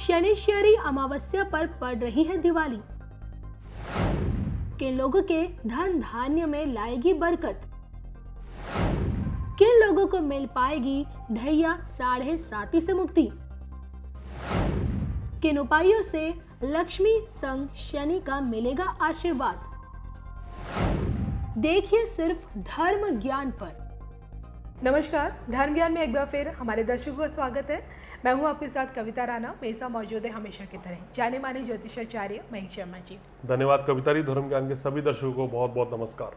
शनिश्चरी अमावस्या पर पड़ रही है दिवाली। किन लोगों के धन धान्य में लाएगी बरकत? किन लोगों को मिल पाएगी ढैया साढ़े साती से मुक्ति? किन उपायों से लक्ष्मी संग शनि का मिलेगा आशीर्वाद? देखिए सिर्फ धर्म ज्ञान पर। नमस्कार, धर्म ज्ञान में एक बार फिर हमारे दर्शकों का स्वागत है। मैं हूं आपके साथ कविता राणा। मेरे साथ मौजूद है हमेशा की तरह जाने माने ज्योतिषाचार्य महेश शर्मा जी। धन्यवाद कविता जी। धर्म ज्ञान के सभी दर्शकों को बहुत बहुत नमस्कार।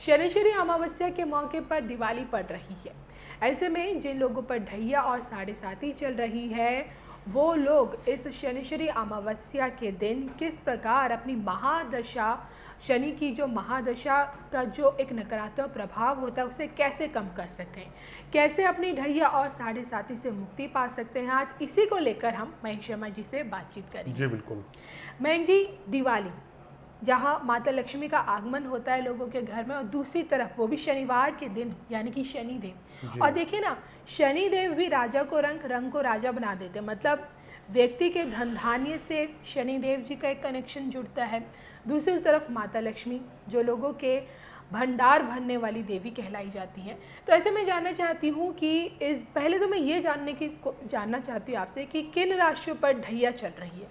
शनिश्चरी अमावस्या के मौके पर दिवाली पड़ रही है। ऐसे में जिन लोगों पर ढैया और साढ़े साती चल रही है वो लोग इस शनिश्चरी अमावस्या के दिन किस प्रकार अपनी महादशा, शनि की जो महादशा का जो एक नकारात्मक प्रभाव होता है उसे कैसे कम कर सकते हैं, कैसे अपनी ढैया और साढ़े साती से मुक्ति पा सकते हैं, आज इसी को लेकर हम महेश शर्मा जी से बातचीत करेंगे। जी बिल्कुल। महेश जी, दिवाली जहाँ माता लक्ष्मी का आगमन होता है लोगों के घर में, और दूसरी तरफ वो भी शनिवार के दिन यानी कि शनिदेव। और देखिए ना, शनिदेव भी राजा को रंग को राजा बना देते हैं। मतलब व्यक्ति के धन धान्य से शनिदेव जी का एक कनेक्शन जुड़ता है। दूसरी तरफ माता लक्ष्मी जो लोगों के भंडार भरने वाली देवी कहलाई जाती हैं। तो ऐसे मैं जानना चाहती हूँ कि पहले तो मैं ये जानना चाहती हूँ आपसे कि किन राशियों पर ढैया चल रही है।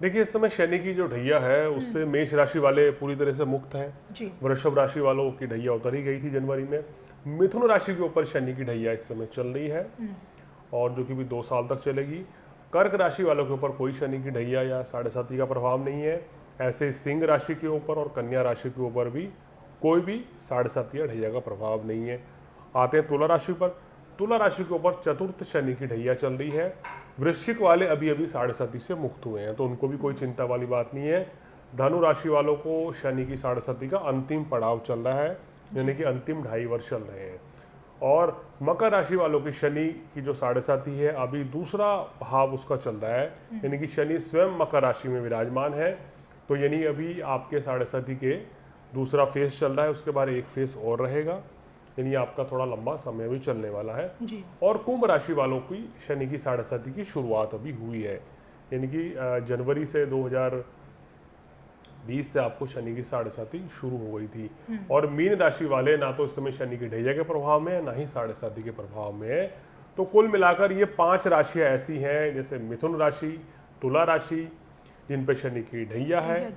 देखिए, इस समय शनि की जो ढैया है उससे मेष राशि वाले पूरी तरह से मुक्त हैं। वृषभ राशि वालों की ढैया उतर ही गई थी जनवरी में। मिथुन राशि के ऊपर शनि की ढैया इस समय चल रही है और जो कि भी 2 साल तक चलेगी। कर्क राशि वालों के ऊपर कोई शनि की ढैया या साढ़े साती का प्रभाव नहीं है। ऐसे सिंह राशि के ऊपर और कन्या राशि के ऊपर भी कोई भी साढ़े साती या ढैया का प्रभाव नहीं है। आते हैं तुला राशि पर। तुला राशि के ऊपर चतुर्थ शनि की ढैया चल रही है। वृश्चिक वाले अभी अभी साढ़े साती से मुक्त हुए हैं तो उनको भी कोई चिंता वाली बात नहीं है। धनु राशि वालों को शनि की साढ़े साती का अंतिम पड़ाव चल रहा है, यानी कि अंतिम 2.5 वर्ष चल रहे हैं। और मकर राशि वालों की शनि की जो साढ़े साती है अभी दूसरा भाव उसका चल रहा है, यानी कि शनि स्वयं मकर राशि में विराजमान है। तो यानी अभी आपके साढ़े साती के दूसरा फेस चल रहा है, उसके बाद एक फेस और रहेगा, यानी आपका थोड़ा लंबा समय भी चलने वाला है जी। और कुंभ राशि वालों की शनि की साढ़े साती की शुरुआत अभी हुई है, यानी कि जनवरी से 2020 से आपको शनि की साढ़े साती शुरू हो गई थी। और मीन राशि वाले ना तो इस समय शनि की ढैया के प्रभाव में है, ना ही साढ़े साती के प्रभाव में है। तो कुल मिलाकर ये 5 राशियां ऐसी हैं, जैसे मिथुन राशि, तुला राशि जिन पे शनि की ढैया है,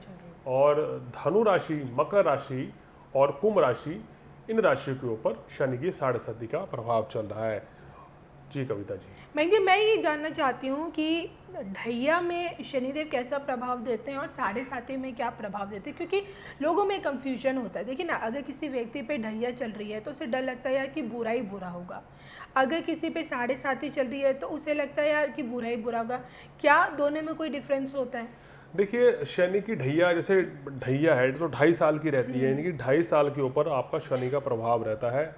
और धनु राशि, मकर राशि और कुंभ राशि, इन राशियों के ऊपर शनि की साढ़े साती का प्रभाव चल रहा है। जी कविता जी। मैं ये जानना चाहती हूँ कि ढैया में शनिदेव कैसा प्रभाव देते हैं और साढ़े साती में क्या प्रभाव देते हैं, क्योंकि लोगों में कंफ्यूजन होता है। देखिए ना, अगर किसी व्यक्ति पे ढैया चल रही है तो उसे डर लगता है यार कि बुरा ही बुरा होगा। अगर किसी पे साढ़े साती चल रही है तो उसे लगता है यार कि बुरा ही बुरा होगा। क्या दोनों में कोई डिफरेंस होता है? देखिए, शनि की ढैया, जैसे ढैया है तो 2.5 साल की रहती है, यानी कि 2.5 साल के ऊपर आपका शनि का प्रभाव रहता है।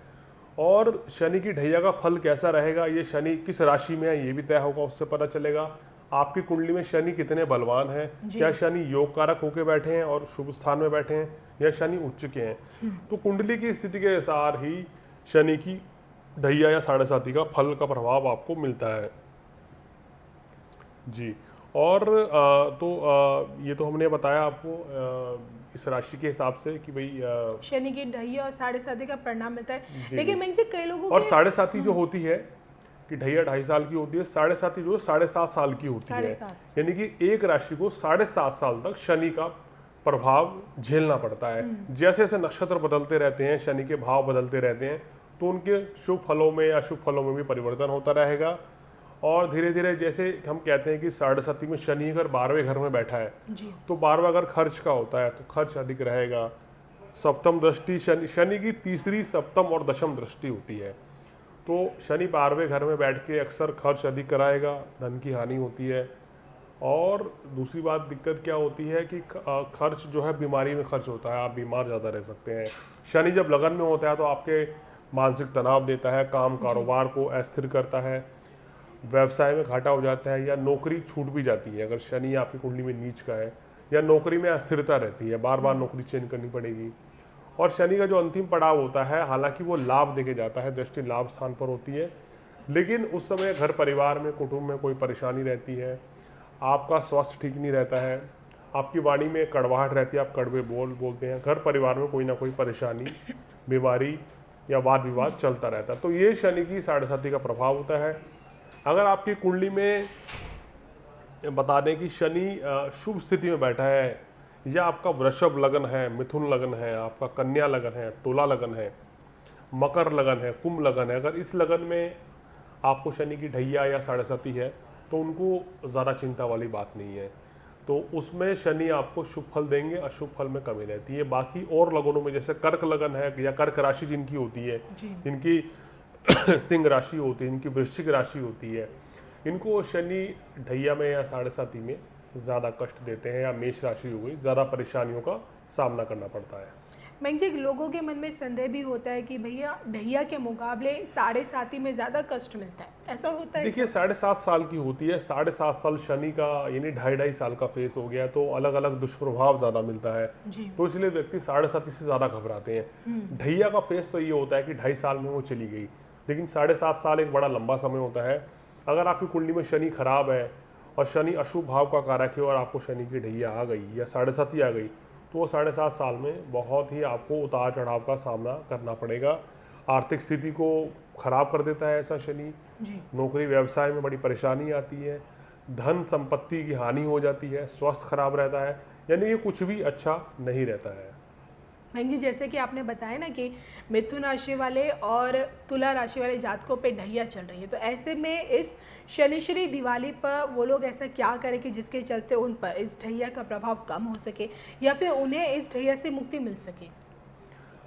और शनि की ढैया का फल कैसा रहेगा, ये शनि किस राशि में है ये भी तय होगा, उससे पता चलेगा। आपकी कुंडली में शनि कितने बलवान हैं, क्या शनि योग कारक होकर बैठे हैं और शुभ स्थान में बैठे हैं, या शनि उच्च के हैं। तो कुंडली की स्थिति के अनुसार ही शनि की ढैया या साढ़े साती का फल का प्रभाव आपको मिलता है जी। और ये तो हमने बताया आपको इस राशि के हिसाब से कि भाई शनि की ढैया और साढ़े साती का परिणाम मिलता है। लेकिन मैं कई लोगों और साढ़े साती जो होती है कि ढैया 2.5 साल की होती है, साढ़े साती जो 7.5 साल की होती है, यानी कि एक राशि को 7.5 साल तक शनि का प्रभाव झेलना पड़ता है। जैसे जैसे नक्षत्र बदलते रहते हैं, शनि के भाव बदलते रहते हैं, तो उनके शुभ फलों में या अशुभ फलों में भी परिवर्तन होता रहेगा। और धीरे धीरे, जैसे हम कहते हैं कि साढ़े साती में शनि अगर 12वें घर में बैठा है तो 12वां अगर खर्च का होता है तो खर्च अधिक रहेगा। सप्तम दृष्टि, शनि की तीसरी, सप्तम और दशम दृष्टि होती है, तो शनि 12वें घर में बैठ के अक्सर खर्च अधिक कराएगा, धन की हानि होती है। और दूसरी बात दिक्कत क्या होती है कि खर्च जो है बीमारी में खर्च होता है, आप बीमार ज़्यादा रह सकते हैं। शनि जब लगन में होता है तो आपके मानसिक तनाव देता है, काम कारोबार को अस्थिर करता है, व्यवसाय में घाटा हो जाता है, या नौकरी छूट भी जाती है अगर शनि आपकी कुंडली में नीच का है, या नौकरी में अस्थिरता रहती है, बार बार नौकरी चेंज करनी पड़ेगी। और शनि का जो अंतिम पड़ाव होता है, हालांकि वो लाभ देके जाता है, दृष्टि लाभ स्थान पर होती है, लेकिन उस समय घर परिवार में, कुटुंब में कोई परेशानी रहती है, आपका स्वास्थ्य ठीक नहीं रहता है, आपकी वाणी में कड़वाहट रहती है, आप कड़वे बोलते हैं, घर परिवार में कोई ना कोई परेशानी, बीमारी या वाद विवाद चलता रहता है। तो ये शनि की साढ़े साथी का प्रभाव होता है। अगर आपकी कुंडली में बता दें कि शनि शुभ स्थिति में बैठा है, या आपका वृषभ लगन है, मिथुन लगन है, आपका कन्या लगन है, तुला लगन है, मकर लगन है, कुंभ लगन है, अगर इस लगन में आपको शनि की ढैया या साढ़े साथी है तो उनको ज़्यादा चिंता वाली बात नहीं है। तो उसमें शनि आपको शुभ फल देंगे, अशुभ फल में कमी रहती है। बाकी और लगनों में जैसे कर्क लगन है या कर्क राशि जिनकी होती है, जिनकी सिंह राशि होती है, इनकी वृश्चिक राशि होती है, इनको शनि ढैया में या साढ़े साथी में ज़्यादा कष्ट देते हैं, या मेष राशि हो गई, ज़्यादा परेशानियों का सामना करना पड़ता है। मैं जी, लोगों के मन में संदेह भी होता है कि भैया ढैया के मुकाबले साढ़े साथी में ज़्यादा कष्ट मिलता है, ऐसा होता है? देखिए 7.5 साल की होती है, 7.5 साल शनि का यानी 2.5 साल का फेस हो गया, तो अलग अलग दुष्प्रभाव ज़्यादा मिलता है, तो इसलिए व्यक्ति साढ़े साथी से ज़्यादा घबराते हैं। ढैया का फेस तो ये होता है कि 2.5 साल में वो चली गई, लेकिन 7.5 साल एक बड़ा लंबा समय होता है। अगर आपकी कुंडली में शनि खराब है और शनि अशुभ भाव का कारक है और आपको शनि की ढैया आ गई या साढ़े साथी आ गई, तो वो 7.5 साल में बहुत ही आपको उतार चढ़ाव का सामना करना पड़ेगा। आर्थिक स्थिति को खराब कर देता है ऐसा शनि, नौकरी व्यवसाय में बड़ी परेशानी आती है, धन संपत्ति की हानि हो जाती है, स्वास्थ्य खराब रहता है, यानी ये कुछ भी अच्छा नहीं रहता है। बहन जी, जैसे कि आपने बताया ना कि मिथुन राशि वाले और तुला राशि वाले जातकों पे ढैया चल रही है, तो ऐसे में इस शनिश्री दिवाली पर वो लोग ऐसा क्या करें कि जिसके चलते उन पर इस ढैया का प्रभाव कम हो सके या फिर उन्हें इस ढैया से मुक्ति मिल सके?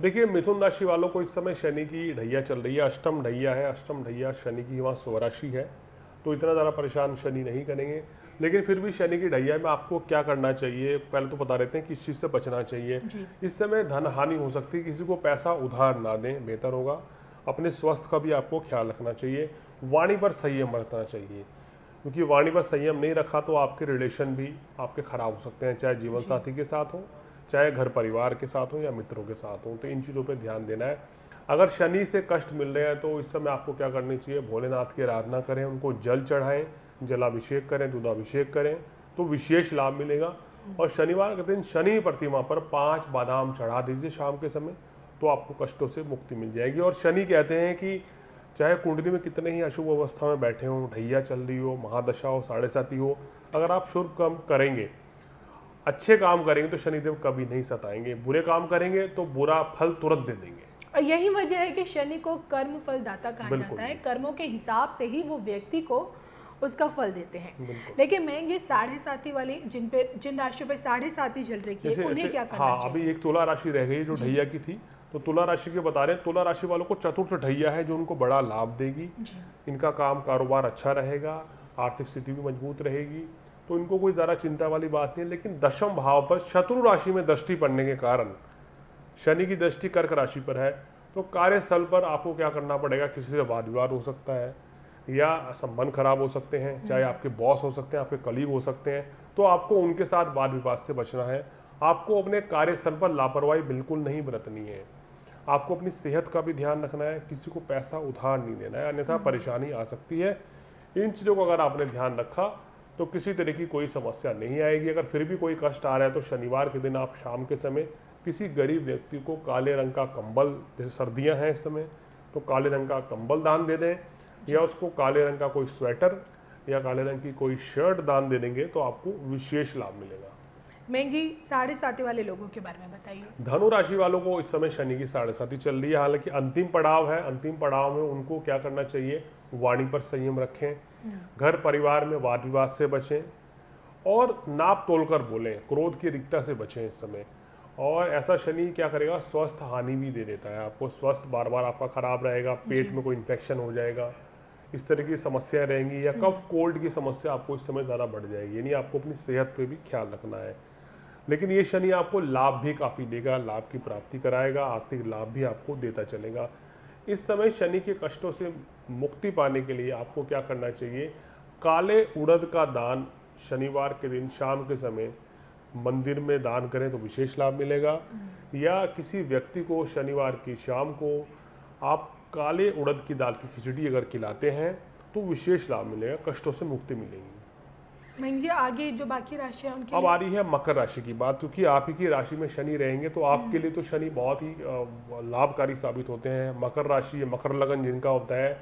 देखिए मिथुन राशि वालों को इस समय शनि की ढैया चल रही है, अष्टम ढैया है, अष्टम ढैया शनि की वहाँ स्वराशि है, तो इतना ज़्यादा परेशान शनि नहीं करेंगे। लेकिन फिर भी शनि की ढैया में आपको क्या करना चाहिए, पहले तो बता देते हैं किस चीज़ से बचना चाहिए। इस समय धन हानि हो सकती है, किसी को पैसा उधार ना दें, बेहतर होगा। अपने स्वास्थ्य का भी आपको ख्याल रखना चाहिए, वाणी पर संयम बरतना चाहिए, क्योंकि वाणी पर संयम नहीं रखा तो आपके रिलेशन भी आपके खराब हो सकते हैं, चाहे जीवन साथी के साथ हो, चाहे घर परिवार के साथ हो या मित्रों के साथ हो। तो इन चीज़ों पे ध्यान देना है। अगर शनि से कष्ट मिल रहे हैं तो इस समय आपको क्या करनी चाहिए, भोलेनाथ की आराधना करें, उनको जल चढ़ाएं, जलाभिषेक करें, दूधाभिषेक करें, तो विशेष लाभ मिलेगा। और शनिवार के दिन शनि प्रतिमा पर 5 बादाम चढ़ा दीजिए शाम के समय, तो आपको कष्टों से मुक्ति मिल जाएगी। और शनि कहते हैं कि चाहे कुंडली में कितने ही अशुभ अवस्था में बैठे हों, ढैया चल रही हो, महादशा हो, साढ़े साथी हो, अगर आप शुभ काम करेंगे, अच्छे काम करेंगे तो शनिदेव कभी नहीं सताएंगे, बुरे काम करेंगे तो बुरा फल तुरंत दे देंगे। और यही वजह है कि शनि को कर्म फल दाता कहा जाता है, कर्मों के हिसाब से ही वो व्यक्ति को उसका फल देते हैं। लेकिन मैं ये साढ़े साथी वाली जिन राशियों पे साढ़े साथी चल रही है, उन्हें क्या करना चाहिए? अभी एक तुला राशि रह गई जो ढैया की थी, तो तुला राशि के बता रहे हैं, तुला राशि वालों को चतुर्थ ढैया है जो उनको बड़ा लाभ देगी। इनका काम कारोबार अच्छा रहेगा, आर्थिक स्थिति भी मजबूत रहेगी, तो इनको कोई ज़्यादा चिंता वाली बात नहीं है। लेकिन दशम भाव पर शत्रु राशि में दृष्टि पड़ने के कारण, शनि की दृष्टि कर्क राशि पर है, तो कार्यस्थल पर आपको क्या करना पड़ेगा, किसी से वाद विवाद हो सकता है या संबंध खराब हो सकते हैं, चाहे आपके बॉस हो सकते हैं, आपके कलीग हो सकते हैं, तो आपको उनके साथ वाद विवाद से बचना है। आपको अपने कार्यस्थल पर लापरवाही बिल्कुल नहीं बरतनी है, आपको अपनी सेहत का भी ध्यान रखना है, किसी को पैसा उधार नहीं देना है, अन्यथा परेशानी आ सकती है। इन चीज़ों को अगर आपने ध्यान रखा तो किसी तरह की कोई समस्या नहीं आएगी। अगर फिर भी कोई कष्ट आ रहा है तो शनिवार के दिन आप शाम के समय किसी गरीब व्यक्ति को काले रंग का कंबल, जैसे सर्दियां हैं इस समय, तो काले रंग का कंबल दान दे दें, या उसको काले रंग का कोई स्वेटर या काले रंग की कोई शर्ट दान दे देंगे तो आपको विशेष लाभ मिलेगा। मैं जी, साढ़े साथी वाले लोगों के बारे में बताइए। धनु राशि वालों को इस समय शनि की साढ़े साथी चल रही है, हालांकि अंतिम पड़ाव है। अंतिम पड़ाव में उनको क्या करना चाहिए, वाणी पर संयम रखें, घर परिवार में वाद विवाद से बचें और नाप तोल कर बोलें, क्रोध की अधिकता से बचें इस समय। और ऐसा शनि क्या करेगा, स्वस्थ हानि भी दे देता है आपको, स्वास्थ्य बार बार आपका खराब रहेगा, पेट में कोई इन्फेक्शन हो जाएगा, इस तरह की समस्याएं रहेंगी, या कफ कोल्ड की समस्या आपको इस समय ज़्यादा बढ़ जाएगी, यानी आपको अपनी सेहत पे भी ख्याल रखना है। लेकिन ये शनि आपको लाभ भी काफ़ी देगा, लाभ की प्राप्ति कराएगा, आर्थिक लाभ भी आपको देता चलेगा। इस समय शनि के कष्टों से मुक्ति पाने के लिए आपको क्या करना चाहिए, काले उड़द का दान शनिवार के दिन शाम के समय मंदिर में दान करें तो विशेष लाभ मिलेगा, या किसी व्यक्ति को शनिवार की शाम को आप काले उड़द की दाल की खिचड़ी अगर खिलाते हैं तो विशेष लाभ मिलेगा, कष्टों से मुक्ति मिलेगी। मैं जी आगे जो बाकी राशियां उनके अब लिए आ रही है मकर राशि की बात, क्योंकि आप ही की राशि में शनि रहेंगे तो आपके लिए तो शनि बहुत ही लाभकारी साबित होते हैं। मकर राशि, मकर लगन जिनका होता है,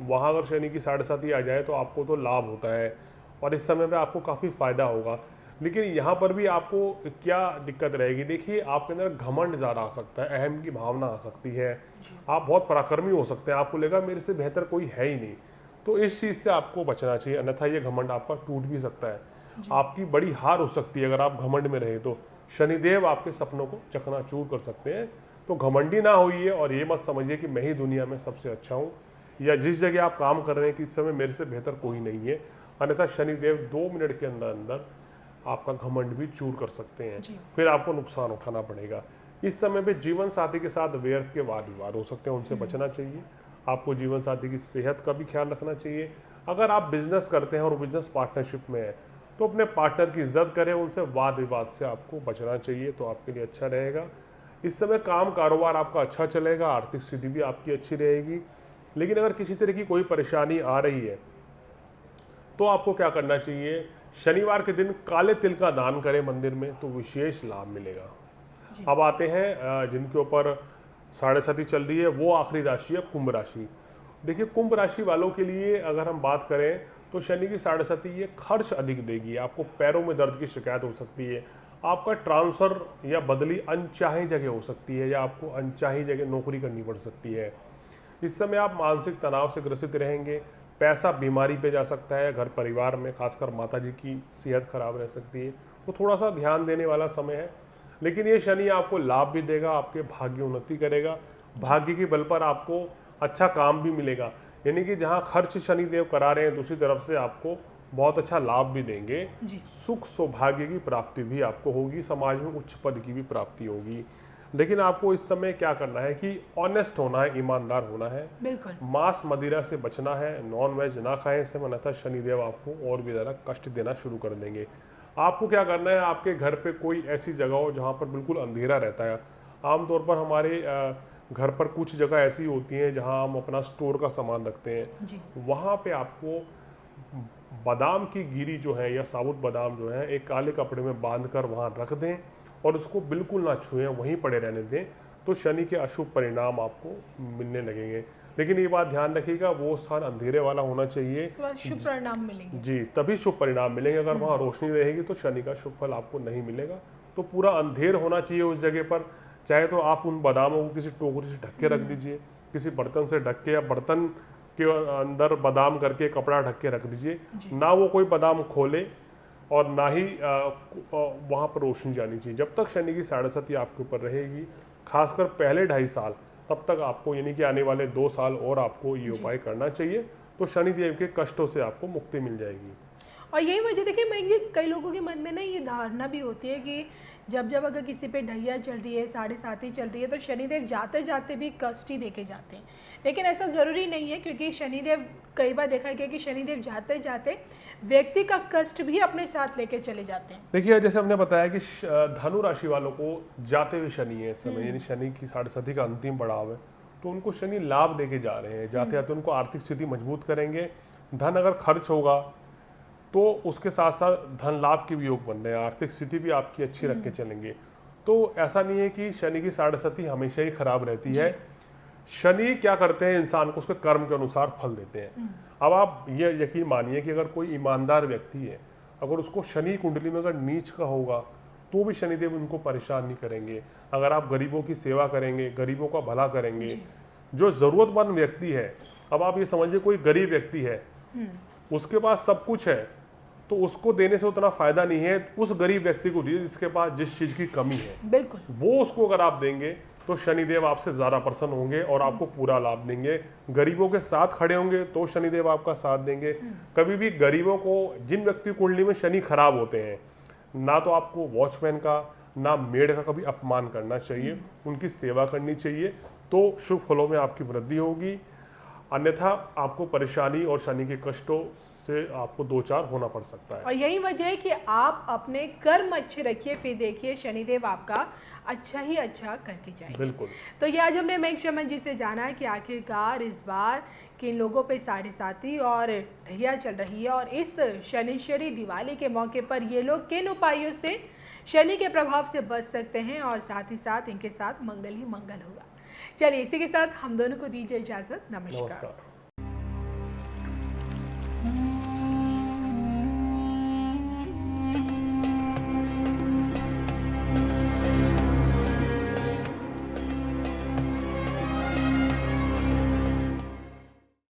वहाँ अगर शनि की 7.5 आ जाए तो आपको तो लाभ होता है और इस समय में आपको काफ़ी फायदा होगा। लेकिन यहाँ पर भी आपको क्या दिक्कत रहेगी, देखिए आपके अंदर घमंड ज़्यादा आ सकता है, अहम की भावना आ सकती है, आप बहुत पराक्रमी हो सकते हैं, आपको लगेगा मेरे से बेहतर कोई है ही नहीं। तो इस चीज़ से आपको बचना चाहिए, अन्यथा ये घमंड आपका टूट भी सकता है, आपकी बड़ी हार हो सकती है अगर आप घमंड में रहे तो। शनिदेव आपके सपनों को चकनाचूर कर सकते हैं, तो घमंडी ना होइए और ये मत समझिए कि मैं ही दुनिया में सबसे अच्छा हूँ या जिस जगह आप काम कर रहे हैं कि इस समय मेरे से बेहतर कोई नहीं है। अन्यथा शनिदेव 2 मिनट के अंदर अंदर आपका घमंड भी चूर कर सकते हैं, फिर आपको नुकसान उठाना पड़ेगा। इस समय पे जीवन साथी के साथ व्यर्थ के वाद विवाद हो सकते हैं, उनसे बचना चाहिए। आपको जीवन साथी की सेहत का भी ख्याल रखना चाहिए। अगर आप बिजनेस करते हैं और बिजनेस पार्टनरशिप में है तो अपने पार्टनर की इज्जत करें, उनसे वाद विवाद से आपको बचना चाहिए, तो आपके लिए अच्छा रहेगा। इस समय काम कारोबार आपका अच्छा चलेगा, आर्थिक स्थिति भी आपकी अच्छी रहेगी। लेकिन अगर किसी तरह की कोई परेशानी आ रही है तो आपको क्या करना चाहिए, शनिवार के दिन काले तिल का दान करें मंदिर में, तो विशेष लाभ मिलेगा। अब आते हैं जिनके ऊपर 7.5 चल रही है, वो आखिरी राशि है कुंभ राशि। देखिए कुंभ राशि वालों के लिए अगर हम बात करें तो शनि की 7.5 ये खर्च अधिक देगी, आपको पैरों में दर्द की शिकायत हो सकती है, आपका ट्रांसफ़र या बदली अनचाही जगह हो सकती है, या आपको अनचाही जगह नौकरी करनी पड़ सकती है। इस समय आप मानसिक तनाव से ग्रसित रहेंगे, पैसा बीमारी पे जा सकता है, घर परिवार में खासकर माताजी की सेहत खराब रह सकती है, तो थोड़ा सा ध्यान देने वाला समय है। लेकिन ये शनि आपको लाभ भी देगा, आपके भाग्य उन्नति करेगा, भाग्य के बल पर आपको अच्छा काम भी मिलेगा। यानी कि जहाँ खर्च शनिदेव करा रहे हैं दूसरी तरफ से आपको बहुत अच्छा लाभ भी देंगे, सुख सौभाग्य की प्राप्ति भी आपको होगी, समाज में उच्च पद की भी प्राप्ति होगी। लेकिन आपको इस समय क्या करना है कि ऑनेस्ट होना है, ईमानदार होना है, बिल्कुल मांस मदिरा से बचना है, नॉन वेज ना खाएं, इससे अन्यथा शनिदेव आपको और भी ज़्यादा कष्ट देना शुरू कर देंगे। आपको क्या करना है, आपके घर पे कोई ऐसी जगह हो जहाँ पर बिल्कुल अंधेरा रहता है। आमतौर पर हमारे घर पर कुछ जगह ऐसी होती हैं जहाँ हम अपना स्टोर का सामान रखते हैं, वहाँ पे आपको बादाम की गिरी जो है या साबुत बादाम जो है एक काले कपड़े में बांध कर वहाँ रख दें और उसको बिल्कुल ना छुएं, वहीं पड़े रहने दें, तो शनि के अशुभ परिणाम आपको मिलने लगेंगे। लेकिन ये बात ध्यान रखिएगा, वो स्थान अंधेरे वाला होना चाहिए, शुभ परिणाम मिलेंगे जी, तभी शुभ परिणाम मिलेंगे। अगर वहाँ रोशनी रहेगी तो शनि का शुभ फल आपको नहीं मिलेगा। तो पूरा अंधेर होना चाहिए उस जगह पर। चाहे तो आप उन बादामों को किसी टोकरी से ढक के रख दीजिए, किसी बर्तन से ढक के, या बर्तन के अंदर बादाम करके कपड़ा ढक के रख दीजिए, ना वो कोई बादाम खोले और ना ही वहाँ पर रोशनी जानी चाहिए। जब तक शनि की 7.5 आपके ऊपर रहेगी, खासकर पहले 2.5 साल, तब तक आपको, यानी कि आने वाले 2 साल और आपको ये उपाय करना चाहिए, तो शनिदेव के कष्टों से आपको मुक्ति मिल जाएगी। और यही वजह देखिए, मैं ये कई लोगों के मन में ना ये धारणा भी होती है कि जब अगर किसी पे ढैया चल रही है, 7.5 चल रही है, तो शनिदेव जाते जाते भी कष्ट ही देके जाते हैं। लेकिन ऐसा ज़रूरी नहीं है, क्योंकि शनिदेव, कई बार देखा गया कि शनिदेव जाते जाते व्यक्ति का कष्ट भी अपने साथ लेके चले जाते हैं। देखिए जैसे हमने बताया कि धनु राशि वालों को जाते हुए शनि है इस समय, यानी शनि की 7.5 का अंतिम पड़ाव है, तो उनको शनि लाभ देके जा रहे हैं। जाते जाते उनको आर्थिक स्थिति मजबूत करेंगे। धन अगर खर्च होगा तो उसके साथ साथ धन लाभ के भी योग बन रहे हैं, आर्थिक स्थिति भी आपकी अच्छी रख के चलेंगे। तो ऐसा नहीं है कि शनि की 7.5 हमेशा ही खराब रहती है। शनि क्या करते हैं, इंसान को उसके कर्म के अनुसार फल देते हैं। अब आप ये यकीन मानिए कि अगर कोई ईमानदार व्यक्ति है, अगर उसको शनि कुंडली में अगर नीच का होगा तो भी शनिदेव उनको परेशान नहीं करेंगे। अगर आप गरीबों की सेवा करेंगे, गरीबों का भला करेंगे, जो ज़रूरतमंद व्यक्ति है, अब आप ये समझिए कोई गरीब व्यक्ति है, उसके पास सब कुछ है, तो उसको देने से उतना फायदा नहीं है। उस गरीब व्यक्ति को दीजिए जिसके पास जिस चीज़ की कमी है, बिल्कुल वो उसको अगर आप देंगे तो शनिदेव आपसे ज़्यादा प्रसन्न होंगे और आपको पूरा लाभ देंगे। गरीबों के साथ खड़े होंगे तो शनिदेव आपका साथ देंगे। कभी भी गरीबों को, जिन व्यक्ति कुंडली में शनि खराब होते हैं, ना तो आपको वॉचमैन का ना मेड का कभी अपमान करना चाहिए, उनकी सेवा करनी चाहिए, तो शुभ फलों में आपकी वृद्धि होगी। अन्यथा आपको परेशानी और शनि के कष्टों जिससे आपको दो चार होना पड़ सकता है। और यही वजह है कि आप अपने कर्म अच्छे रखिए, फिर देखिए शनिदेव आपका अच्छा ही अच्छा करके जाएंगे। बिल्कुल। तो ये आज हमने मेघ शर्मा जी से जाना है कि आखिरकार इस बार किन लोगों पे साढ़े साती और ढैया चल रही है, और इस शनिश्चरी दिवाली के मौके पर ये लोग किन उपायों से शनि के प्रभाव से बच सकते हैं, और साथ ही साथ इनके साथ मंगल ही मंगल होगा। चलिए इसी के साथ हम दोनों को दीजिए इजाजत। नमस्कार।